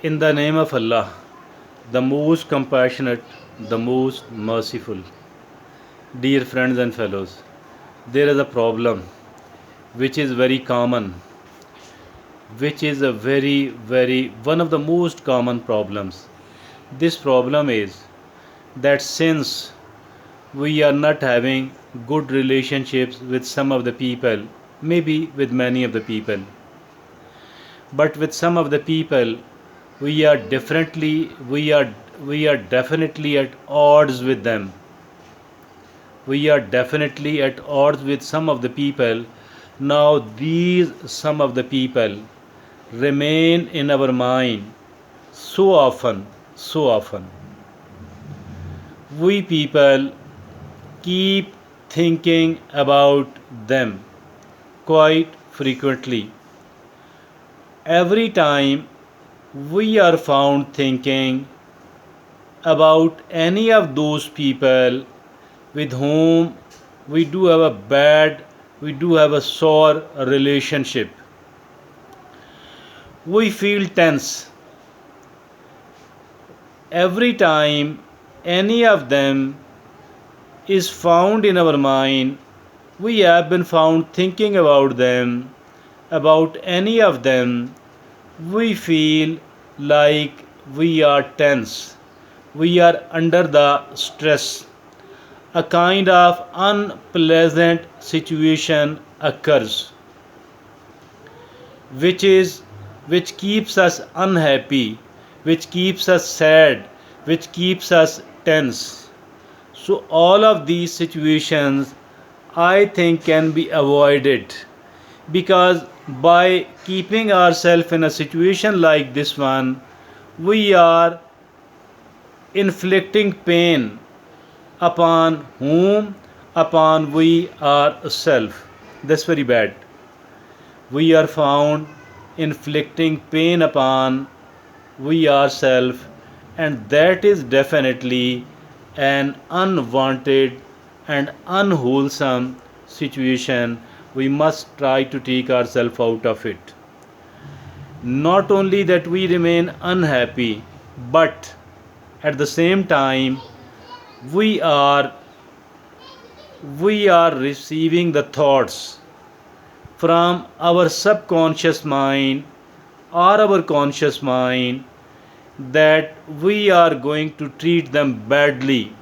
In the name of Allah, the most compassionate, the most merciful. Dear friends and fellows, there is a problem which is very common, which is a very one of the most common problems. This problem is that since we are not having good relationships with some of the people, maybe with many of the people, but with some of the people we are definitely at odds with them. We are definitely at odds with some of the people. Now these some of the people remain in our mind so often we people keep thinking about them quite frequently. Every time we are found thinking about any of those people with whom we do have a bad, we do have a sore relationship, we feel tense. Every time any of them is found in our mind, we have been found thinking about them, about any of them, we feel like we are tense. We are under the stress. A kind of unpleasant situation occurs, which is which keeps us unhappy, which keeps us sad, which keeps us tense. So all of these situations I think can be avoided, because by keeping ourselves in a situation like this one, we are inflicting pain upon whom? Upon we ourselves. That's very bad. We are found inflicting pain upon we ourselves, and that is definitely an unwanted and unwholesome situation. We must try to take ourselves out of it. Not only that we remain unhappy, but at the same time we are we are receiving the thoughts from our subconscious mind or our conscious mind that we are going to treat them badly.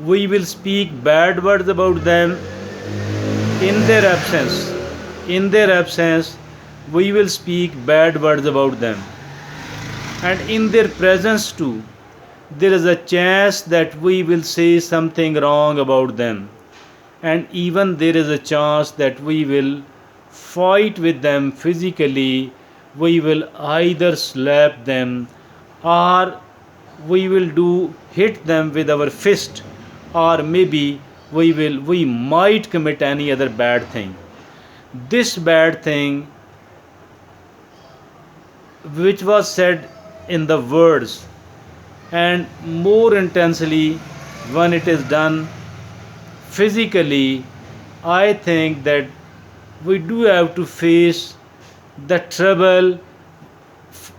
We will speak bad words about them in their absence. In their absence, we will speak bad words about them. And in their presence too, there is a chance that we will say something wrong about them. And even there is a chance that we will fight with them physically. We will either slap them, or we will do hit them with our fist, or maybe we might commit any other bad thing. This bad thing which was said in the words, and more intensely when it is done physically, I think that we do have to face the trouble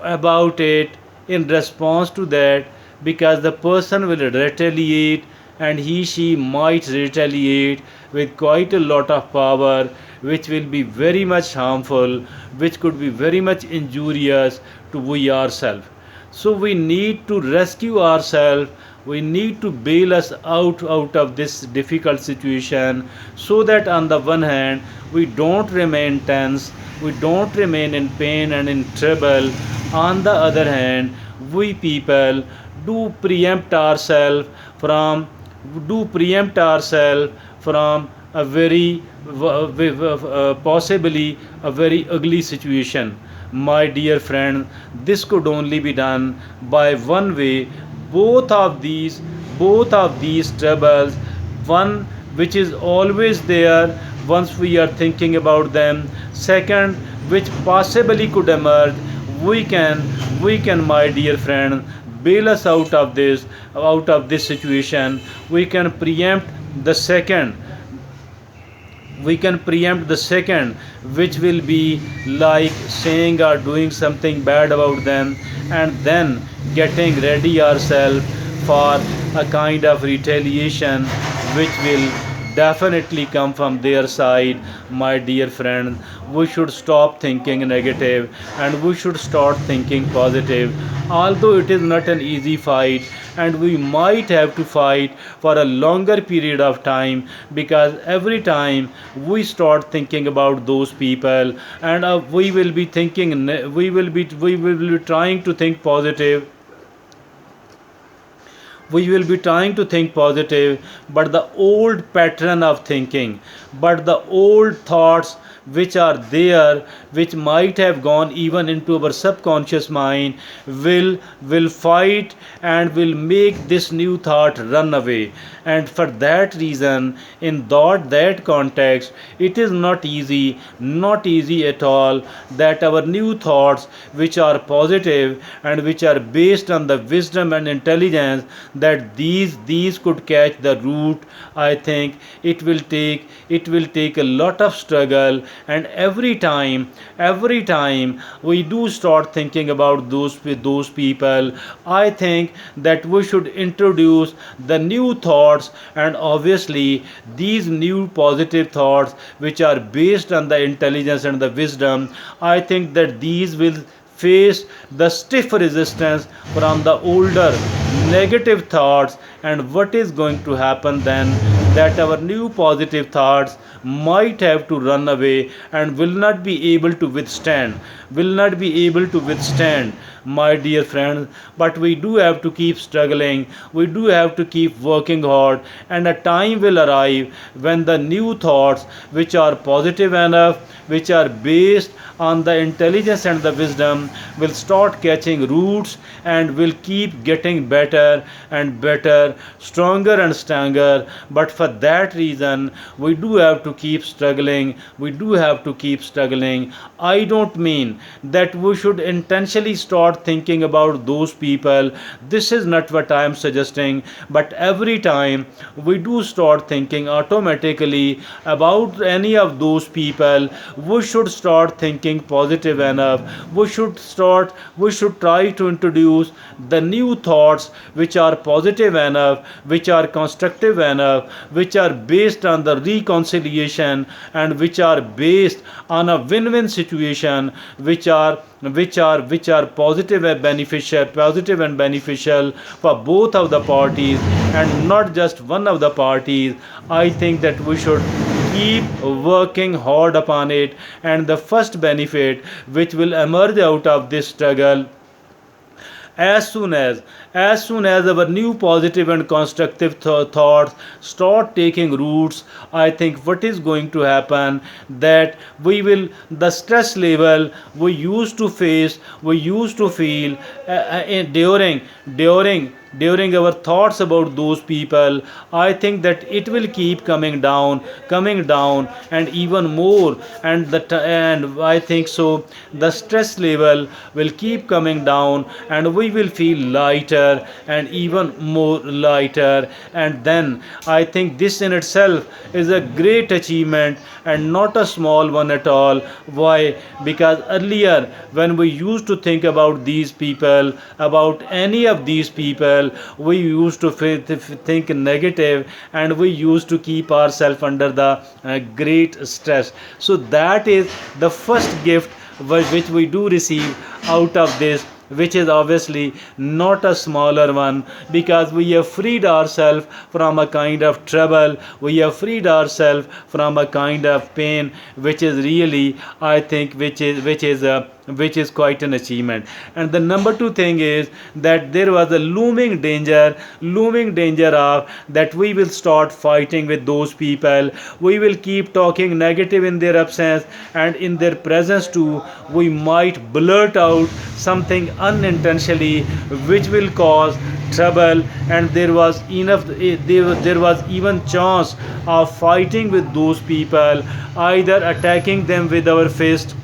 about it in response to that, because the person will retaliate, and she might retaliate with quite a lot of power, which will be very much harmful, which could be very much injurious to we ourselves. So we need to rescue ourselves, we need to bail us out of this difficult situation, so that on the one hand we don't remain tense, we don't remain in pain and in trouble. On the other hand, we people do preempt ourselves from a very possibly a very ugly situation. My dear friend, this could only be done by one way. Both of these troubles, one which is always there once we are thinking about them, second which possibly could emerge, we can my dear friend bail us out of this situation. We can preempt the second we can preempt the second, which will be like saying or doing something bad about them, and then getting ready ourselves for a kind of retaliation which will definitely come from their side. My dear friend, we should stop thinking negative and we should start thinking positive. Although it is not an easy fight, and we might have to fight for a longer period of time, because every time we start thinking about those people, and we will be thinking, we will be trying to think positive, we will be trying to think positive, but the old pattern of thinking, but the old thoughts which are there, which might have gone even into our subconscious mind, will fight and will make this new thought run away. And for that reason, in that context, it is not easy at all, that our new thoughts which are positive and which are based on the wisdom and intelligence, that these could catch the root. I think it will take a lot of struggle, and every time we do start thinking about those people, I think that we should introduce the new thoughts, and obviously these new positive thoughts which are based on the intelligence and the wisdom, I think that these will face the stiff resistance from the older negative thoughts. And what is going to happen then, that our new positive thoughts might have to run away and will not be able to withstand, my dear friends. But we do have to keep struggling, we do have to keep working hard, and a time will arrive when the new thoughts which are positive enough, which are based on the intelligence and the wisdom, will start catching roots and will keep getting better and better, stronger and stronger. But for that reason, we do have to keep struggling. We do have to keep struggling. I don't mean that we should intentionally start thinking about those people. This is not what I am suggesting. But every time we do start thinking automatically about any of those people, we should start thinking positive enough. We should try to introduce the new thoughts which are positive enough, which are constructive enough, which are based on the reconciliation, and which are based on a win-win situation, which are positive and beneficial for both of the parties, and not just one of the parties. I think that we should keep working hard upon it, and the first benefit which will emerge out of this struggle, as soon as our new positive and constructive thoughts start taking roots, I think what is going to happen, that the stress level we used to feel during our thoughts about those people, I think that it will keep coming down and even more. And I think so the stress level will keep coming down, and we will feel lighter and even more lighter. And then I think this in itself is a great achievement, and not a small one at all. Why? Because earlier, when we used to think about these people, about any of these people, we used to think negative, and we used to keep ourselves under the great stress. So that is the first gift which we do receive out of this, which is obviously not a smaller one, because we have freed ourselves from a kind of trouble, we have freed ourselves from a kind of pain, which is really, I think, which is quite an achievement. And the number two thing is that there was a looming danger of that we will start fighting with those people. We will keep talking negative in their absence, and in their presence too we might blurt out something unintentionally which will cause trouble. And there was even chance of fighting with those people, either attacking them with our fist,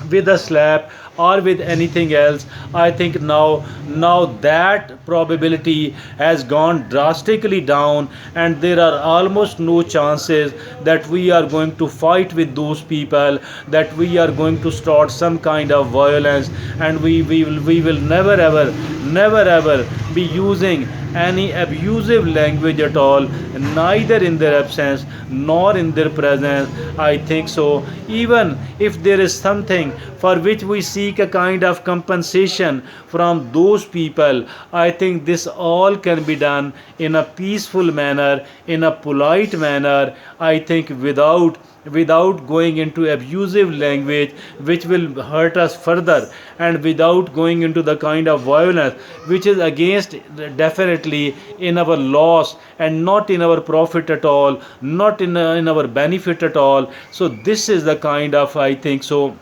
with a slap, or with anything else, I think now that probability has gone drastically down, and there are almost no chances that we are going to fight with those people, that we are going to start some kind of violence, and we will never ever be using any abusive language at all, neither in their absence nor in their presence. I think so. Even if there is something for which we seek a kind of compensation from those people, I think this all can be done in a peaceful manner, in a polite manner. I think without going into abusive language which will hurt us further, and without going into the kind of violence which is against, definitely in our loss and not in our profit at all, not in our benefit at all. So this is the kind of, I think so,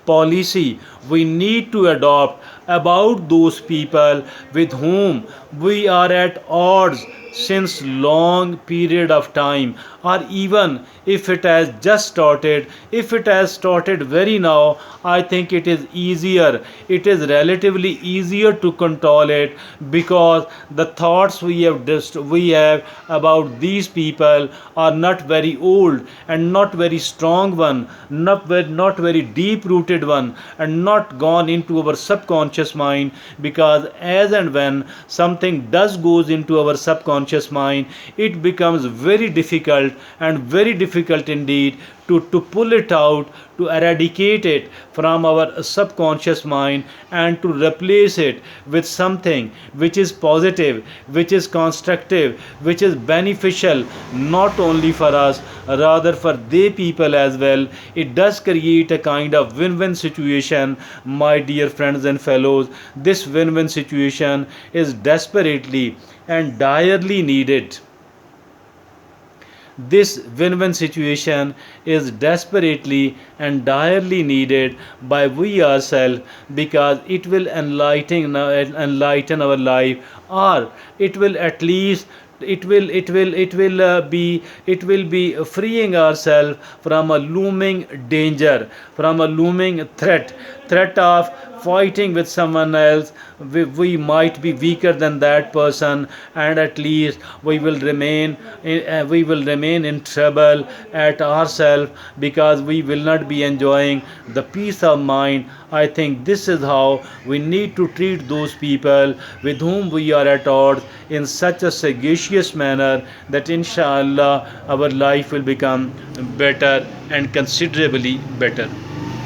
policy we need to adopt about those people with whom we are at odds since long period of time, or even if it has just started, if it has started very now, I think it is easier, it is relatively easier to control it, because the thoughts we have about these people are not very old and not very strong one, not very deep rooted one, and not gone into our subconscious mind. Because as and when something does goes into our subconscious mind, it becomes very difficult, and very difficult indeed, to pull it out, to eradicate it from our subconscious mind, and to replace it with something which is positive, which is constructive, which is beneficial, not only for us, rather for they people as well. It does create a kind of win-win situation, my dear friends and fellows. This win-win situation is desperately and direly needed. This win-win situation is desperately and direly needed by we ourselves, because it will enlighten our life, or it will at least, it will be freeing ourselves from a looming danger, from a looming threat of fighting with someone else. We might be weaker than that person, and at least we will remain in trouble at ourselves, because we will not be enjoying the peace of mind. I think this is how we need to treat those people with whom we are at odds, in such a sagacious manner that inshallah our life will become better and considerably better.